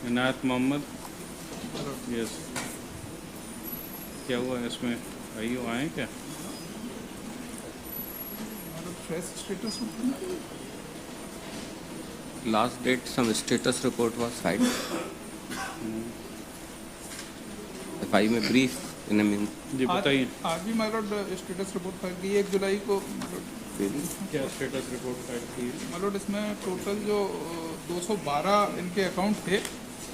इनायत Mohammad, yes. क्या हुआ इसमें? आइयो आए क्या? Status Last date some status report was filed. If I may brief in a minute. जी बताइए, आज भी my Lord status report file की 1 जुलाई को। क्या स्टेटस रिपोर्ट फाइल की? माय लॉर्ड इसमें टोटल जो 212 इनके अकाउंट थे,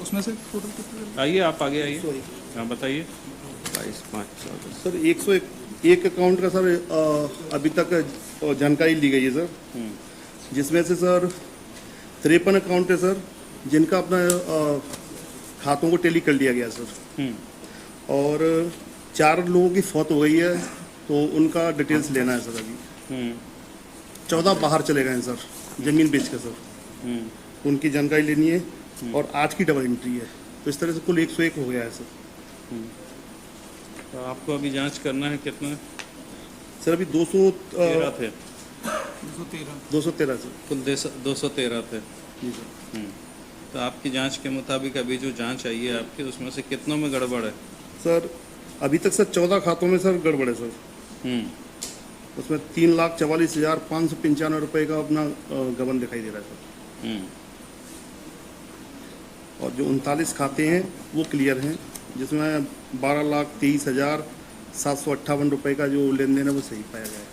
उसमें से टोटल कितने? आइए आप आगे आइए, हाँ बताइए। 22/5/14 सर 101 अकाउंट का सर अभी तक जानकारी ली गई है सर, जिसमें से सर 53 अकाउंट है सर जिनका अपना खातों को टेली कर लिया गया सर, और 4 लोगों की फौत हो गई है, तो उनका डिटेल्स लेना है सर। अभी 14 बाहर चले गए हैं सर जमीन बेच कर सर, उनकी जानकारी लेनी है, और आज की डबल एंट्री है, तो इस तरह से कुल 101 हो गया है सर। तो आपको अभी जांच करना है कितना? सर अभी 13 थे, 213 सर। कुल 213 थे। जी सर। तो आपकी जांच के मुताबिक अभी जो जांच आई है आपकी, उसमें से कितनों में गड़बड़ है? सर अभी तक सर 14 खातों में सर गड़बड़ है सर। उसमें 3,44,595 रुपए का अपना गबन दिखाई दे रहा है सर, और जो 39 खाते हैं वो क्लियर हैं, जिसमें 12,23,758 रुपए का जो लेन देन है वो सही पाया गया है।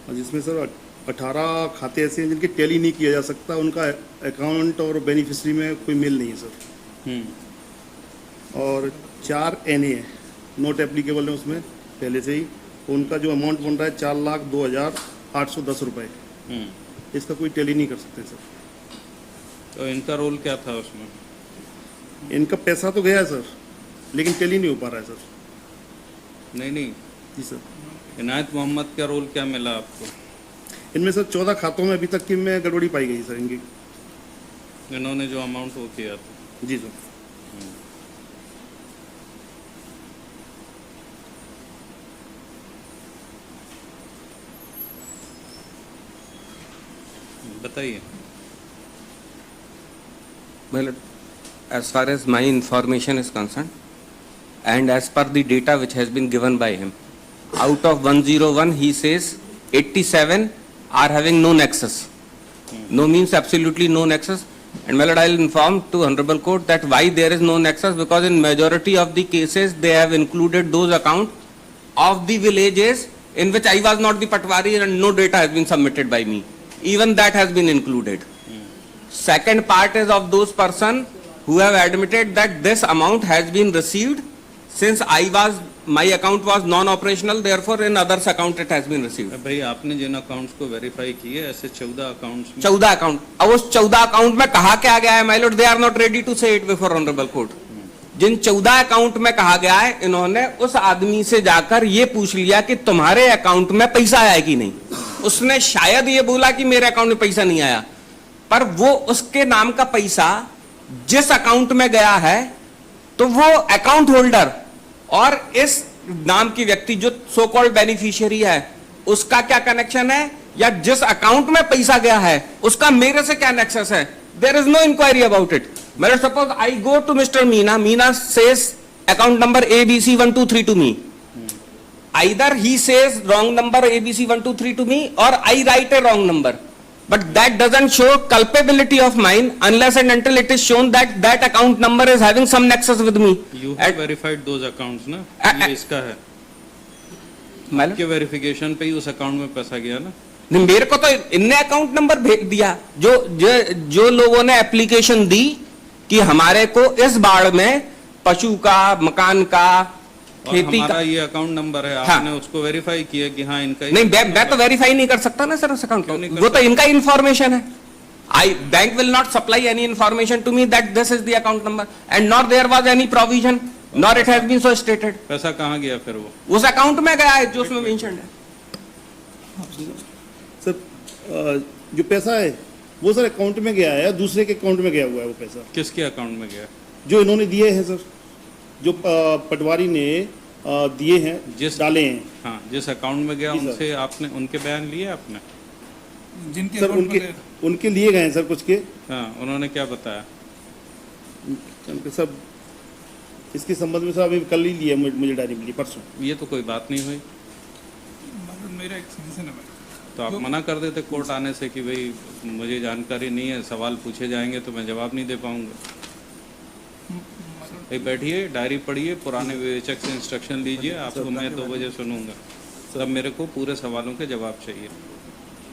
और जिसमें सर 18 खाते ऐसे हैं जिनके टैली नहीं किया जा सकता, उनका अकाउंट और बेनिफिशियरी में कोई मेल नहीं है सर। और 4 NA है, नोट एप्लीकेबल है उसमें पहले से ही, उनका जो अमाउंट बन रहा है 4,02,810 रुपये, इसका कोई टैली नहीं कर सकते सर। तो इनका रोल क्या था उसमें? इनका पैसा तो गया है सर, लेकिन टैली नहीं हो पा रहा है सर। नहीं जी सर। इनायत मोहम्मद का रोल क्या मिला आपको? इनमें सर 14 खातों में अभी तक की में गड़बड़ी पाई गई सर इनकी। इन्होंने जो अमाउंट वो किया था। जी सर। बताइए। Well, as far as my information is concerned, and as per the data which has been given by him, out of 101, he says 87 are having no nexus. No means absolutely no nexus. And my lord, I'll inform to Honorable Court that why there is no nexus, because in majority of the cases they have included those accounts of the villages in which I was not the patwari and no data has been submitted by me. Even that has been included. Second part is of those person who have admitted that this amount has been received since my account was non-operational, therefore in others account it has been received. भाई आपने जिन accounts को verify किए, ऐसे 14 accounts में 14 account, अब उस 14 account में कहा क्या गया है my lord, they are not ready to say it before honourable court. जिन 14 अकाउंट में कहा गया है, इन्होंने उस आदमी से जाकर ये पूछ लिया कि तुम्हारे अकाउंट में पैसा आया कि नहीं। उसने शायद ये बोला कि मेरे अकाउंट में पैसा नहीं आया, पर वो उसके नाम का पैसा जिस अकाउंट में गया है, तो वो अकाउंट होल्डर और इस नाम की व्यक्ति जो सो कॉल्ड बेनिफिशियरी है, उसका क्या कनेक्शन है, या जिस अकाउंट में पैसा गया है उसका मेरे से क्या नेक्सस है। There is no enquiry about it. Let suppose I go to Mr. Meena says account number ABC123 to me. Either he says wrong number ABC123 to me, or I write a wrong number. But that doesn't show culpability of mine unless and until it is shown that that account number is having some nexus with me. You have verified those accounts ना? ये इसका है। आपके verification पे ही उस account में पैसा गया ना? नहीं, मेरे को तो इनने अकाउंट नंबर भेज दिया, जो लोगों ने एप्लीकेशन दी कि हमारे को इस बाढ़ में पशु का, मकान का, खेती का, ये अकाउंट नंबर है, हाँ, आपने उसको वेरीफाई किया कि हाँ इनका नहीं, मैं तो वेरीफाई नहीं कर सकता ना सर उस अकाउंट को, वो तो इनका इंफॉर्मेशन है। Bank will not supply any information to me that this is the account number, and not there was any provision, not it has been so stated. पैसा कहाँ गया फिर? वो उस अकाउंट में गया है जो उसमें मेंशन्ड है। सर जो पैसा है वो सर अकाउंट में गया है, दूसरे के अकाउंट में गया हुआ है वो पैसा। किसके अकाउंट में गया? जो इन्होंने दिए हैं सर, जो पटवारी ने दिए हैं, जिस डाले हैं। हाँ, जिस अकाउंट में गया उनसे आपने उनके बयान लिए आपने? जिनके सर account उनके में उनके लिए गए हैं सर कुछ के हाँ, उन्होंने क्या बताया? उनके सब इसके संबंध में सर अभी कल ही लिया मुझे डायरी मिली परसों। ये तो कोई बात नहीं हुई, मतलब मेरा एक सजेशन है भाई, तो आप मना कर देते कोर्ट आने से कि भाई मुझे जानकारी नहीं है, सवाल पूछे जाएंगे तो मैं जवाब नहीं दे पाऊंगा। भाई बैठिए, डायरी पढ़िए, पुराने विवेचक से इंस्ट्रक्शन लीजिए, आपको मैं 2 बजे सुनूंगा, तब मेरे को पूरे सवालों के जवाब चाहिए,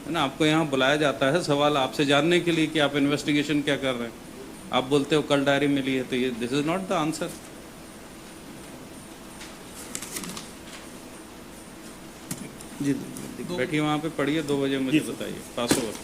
है ना। आपको यहाँ बुलाया जाता है सवाल आपसे जानने के लिए कि आप इन्वेस्टिगेशन क्या कर रहे हैं। आप बोलते हो कल डायरी मिली है, तो ये this is not the answer. जी बैठिए वहाँ पे, पढ़िए, 2 बजे मुझे बताइए, पास ओवर।